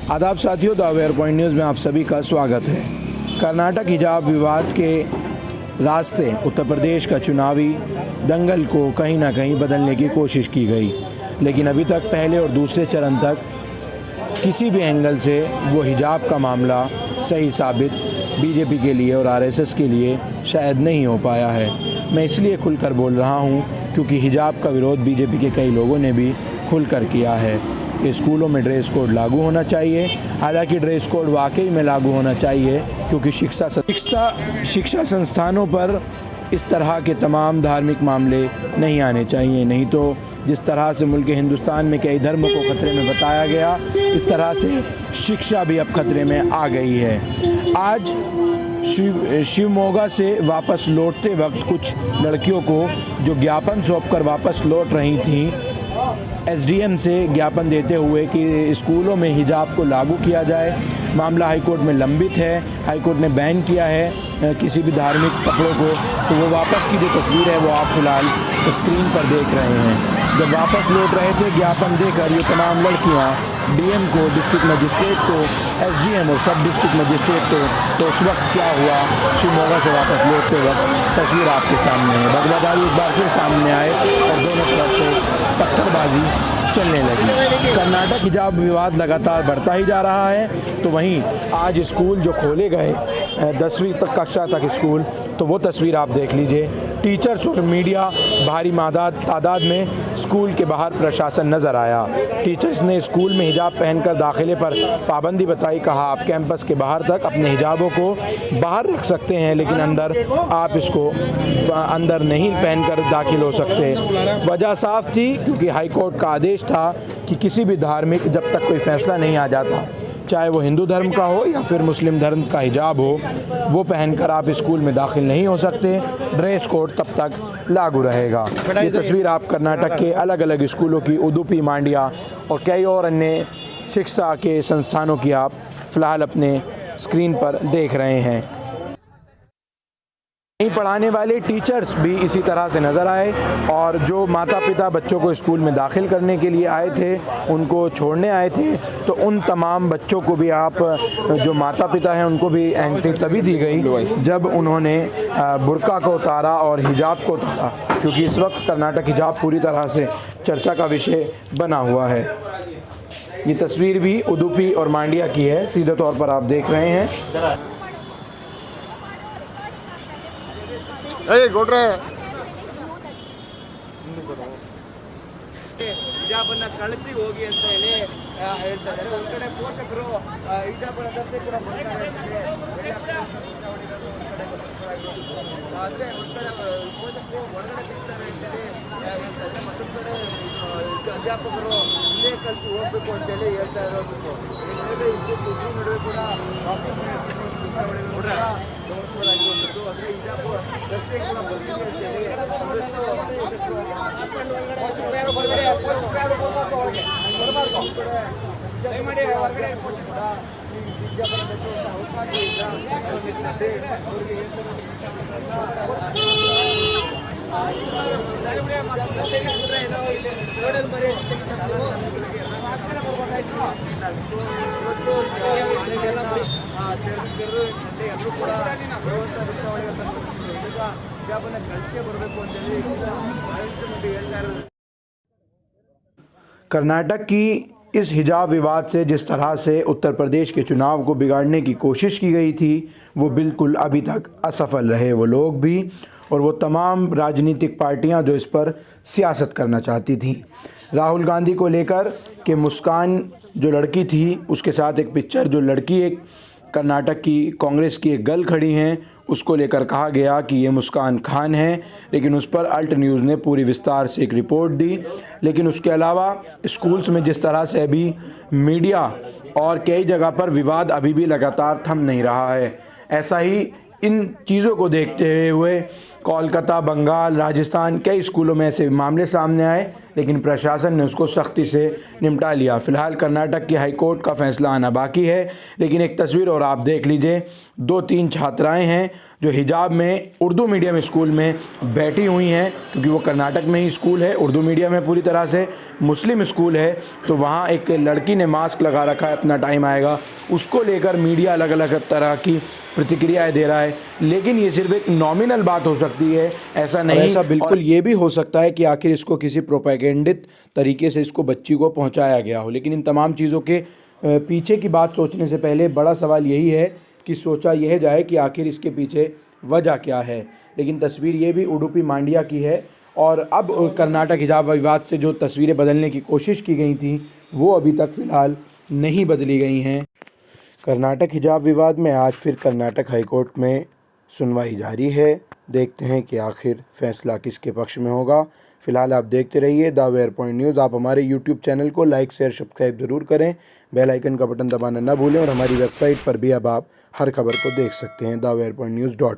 आदाब साथियों, the aware point news में आप सभी का स्वागत है। कर्नाटक हिजाब विवाद के रास्ते उत्तर प्रदेश का चुनावी दंगल को कहीं ना कहीं बदलने की कोशिश की गई, लेकिन अभी तक पहले और दूसरे चरण तक किसी भी एंगल से वो हिजाब का मामला सही साबित बीजेपी के लिए और आरएसएस के लिए शायद नहीं हो पाया है। मैं इसलिए खुलकर बोल रहा हूँ क्योंकि हिजाब का विरोध बीजेपी के कई लोगों ने भी खुलकर किया है कि स्कूलों में ड्रेस कोड लागू होना चाहिए। हालांकि ड्रेस कोड वाकई में लागू होना चाहिए क्योंकि शिक्षा संस्थानों पर इस तरह के तमाम धार्मिक मामले नहीं आने चाहिए। नहीं तो जिस तरह से मुल्क हिंदुस्तान में कई धर्मों को खतरे में बताया गया, इस तरह से शिक्षा भी अब खतरे में आ गई है। आज शिवमोगा से वापस लौटते वक्त कुछ लड़कियों को जो ज्ञापन सौंपकर वापस लौट रही थीं, एसडीएम से ज्ञापन देते हुए कि स्कूलों में हिजाब को लागू किया जाए। मामला हाईकोर्ट में लंबित है, हाईकोर्ट ने बैन किया है किसी भी धार्मिक कपड़ों को। तो वो वापस की जो तस्वीर है वो आप फ़िलहाल स्क्रीन पर देख रहे हैं। जब वापस लौट रहे थे ज्ञापन देकर ये तमाम लड़कियां डीएम को, डिस्ट्रिक्ट मजिस्ट्रेट को, एसडीएम और सब डिस्ट्रिक्ट मजिस्ट्रेट को, तो उस वक्त क्या हुआ शिवमोगा से वापस लौटते वक्त तस्वीर आपके सामने है। बगदादी एक बार फिर सामने आए और दोनों तरफ से पत्थरबाजी चलने लगी। कर्नाटक हिजाब विवाद लगातार बढ़ता ही जा रहा है। तो वहीं आज स्कूल जो खोले गए 10वीं तक कक्षा तक स्कूल, तो वो तस्वीर आप देख लीजिए। टीचर्स और मीडिया भारी तादाद में स्कूल के बाहर प्रशासन नज़र आया। टीचर्स ने स्कूल में हिजाब पहनकर दाखिले पर पाबंदी बताई। कहा आप कैंपस के बाहर तक अपने हिजाबों को बाहर रख सकते हैं, लेकिन अंदर आप इसको अंदर नहीं पहनकर दाखिल हो सकते। वजह साफ थी क्योंकि हाईकोर्ट का आदेश था कि किसी भी धार्मिक, जब तक कोई फैसला नहीं आ जाता, चाहे वो हिंदू धर्म का हो या फिर मुस्लिम धर्म का हिजाब हो, वो पहनकर आप स्कूल में दाखिल नहीं हो सकते। ड्रेस कोड तब तक लागू रहेगा। ये तस्वीर आप कर्नाटक के अलग अलग स्कूलों की, उडुपी, मांड्या और कई और अन्य शिक्षा के संस्थानों की आप फ़िलहाल अपने स्क्रीन पर देख रहे हैं। पढ़ाने वाले टीचर्स भी इसी तरह से नज़र आए और जो माता पिता बच्चों को स्कूल में दाखिल करने के लिए आए थे, उनको छोड़ने आए थे, तो उन तमाम बच्चों को भी आप, जो माता पिता हैं, उनको भी एंट्री तभी दी गई जब उन्होंने बुर्का को उतारा और हिजाब को उतारा, क्योंकि इस वक्त कर्नाटक हिजाब पूरी तरह से चर्चा का विषय बना हुआ है। ये तस्वीर भी उडुपी और मांड्या की है, सीधे तौर पर आप देख रहे हैं। ಹಿಜಾಬನ್ನ ಕಳಿಸಿ ಹೋಗಿ ಅಂತ ಹೇಳಿ ಹೇಳ್ತಾ ಇದ್ದಾರೆ. ಒಂದು ಕಡೆ ಪೋಷಕರು ಹಿಜಾಬನ್ನ ಧರಿಸಿ ಕೂಡ ಬರ್ತಾರೆ ಅಷ್ಟೇ. ಒಂದು ಕಡೆ ಪೋಷಕರು ಹೊರಗಡೆ ಸಿಗ್ತಾರೆ ಅಂತೇಳಿ ಹೇಳ್ತಾ ಇದ್ದಾರೆ, ಮತ್ತೊಂದು ಕಡೆ ಅಧ್ಯಾಪಕರು ಇಲ್ಲೇ ಕಳಿಸಿ ಹೋಗ್ಬೇಕು ಅಂತೇಳಿ ಹೇಳ್ತಾ ಇರೋದು. ಈ ನಡುವೆ ಕೂಡ ಗಮನಿಸಬಹುದಾಗಿರುವಂಥದ್ದು ಅಂದರೆ ಹಿಜಾಬ್ ಧರಿಸಿ ಕೂಡ ಬರ್ತೀನಿ ಅಂತೇಳಿ ದಯಮಾಡಿ ಹೊರಗಡೆ ಕೂಡ ಅವಕಾಶ ಇಲ್ಲ ಅವರಿಗೆ ಎಲ್ಲರೂ ಕೂಡ ಹಿಜಾಬನ್ನ ಕಳಿಸೇ ಬರಬೇಕು ಅಂತೇಳಿ ಹೇಳ್ತಾ ಇರೋದು। कर्नाटक की इस हिजाब विवाद से जिस तरह से उत्तर प्रदेश के चुनाव को बिगाड़ने की कोशिश की गई थी, वो बिल्कुल अभी तक असफल रहे वो लोग भी और वो तमाम राजनीतिक पार्टियां जो इस पर सियासत करना चाहती थीं। राहुल गांधी को लेकर कि मुस्कान जो लड़की थी, उसके साथ एक पिक्चर, जो लड़की एक कर्नाटक की कांग्रेस की एक गर्ल खड़ी हैं, उसको लेकर कहा गया कि ये मुस्कान खान है, लेकिन उस पर अल्ट न्यूज़ ने पूरी विस्तार से एक रिपोर्ट दी। लेकिन उसके अलावा स्कूल्स में जिस तरह से अभी मीडिया और कई जगह पर विवाद अभी भी लगातार थम नहीं रहा है, ऐसा ही इन चीज़ों को देखते हुए कोलकाता, बंगाल, राजस्थान कई स्कूलों में ऐसे मामले सामने आए, लेकिन प्रशासन ने उसको सख्ती से निपटा लिया। फ़िलहाल कर्नाटक की हाईकोर्ट का फैसला आना बाकी है, लेकिन एक तस्वीर और आप देख लीजिए। 2-3 छात्राएं हैं जो हिजाब में उर्दू मीडियम स्कूल में बैठी हुई हैं, क्योंकि वो कर्नाटक में ही स्कूल है, उर्दू मीडियम है पूरी तरह से, मुस्लिम स्कूल है। तो वहाँ एक लड़की ने मास्क लगा रखा है, अपना टाइम आएगा, उसको लेकर मीडिया अलग अलग तरह की प्रतिक्रियाएं दे रहा है। लेकिन ये सिर्फ एक नॉमिनल बात हो सकती है, ऐसा नहीं। ऐसा बिल्कुल ये भी हो सकता है कि आखिर इसको किसी प्रोपेगेंडित तरीके से इसको बच्ची को पहुंचाया गया हो। लेकिन इन तमाम चीज़ों के पीछे की बात सोचने से पहले बड़ा सवाल यही है कि सोचा यह जाए कि आखिर इसके पीछे वजह क्या है। लेकिन तस्वीर ये भी उडुपी मांड्या की है, और अब कर्नाटक हिजाब विवाद से जो तस्वीरें बदलने की कोशिश की गई थी वो अभी तक फ़िलहाल नहीं बदली गई हैं। कर्नाटक हिजाब विवाद में आज फिर कर्नाटक हाईकोर्ट में सुनवाई जारी है। देखते हैं कि आखिर फैसला किसके पक्ष में होगा। फ़िलहाल आप देखते रहिए द वेयर पॉइंट न्यूज़। आप हमारे यूट्यूब चैनल को लाइक, शेयर, सब्सक्राइब ज़रूर करें, बेल आइकन का बटन दबाना ना भूलें, और हमारी वेबसाइट पर भी अब आप हर खबर को देख सकते हैं, thewearpointnews.com।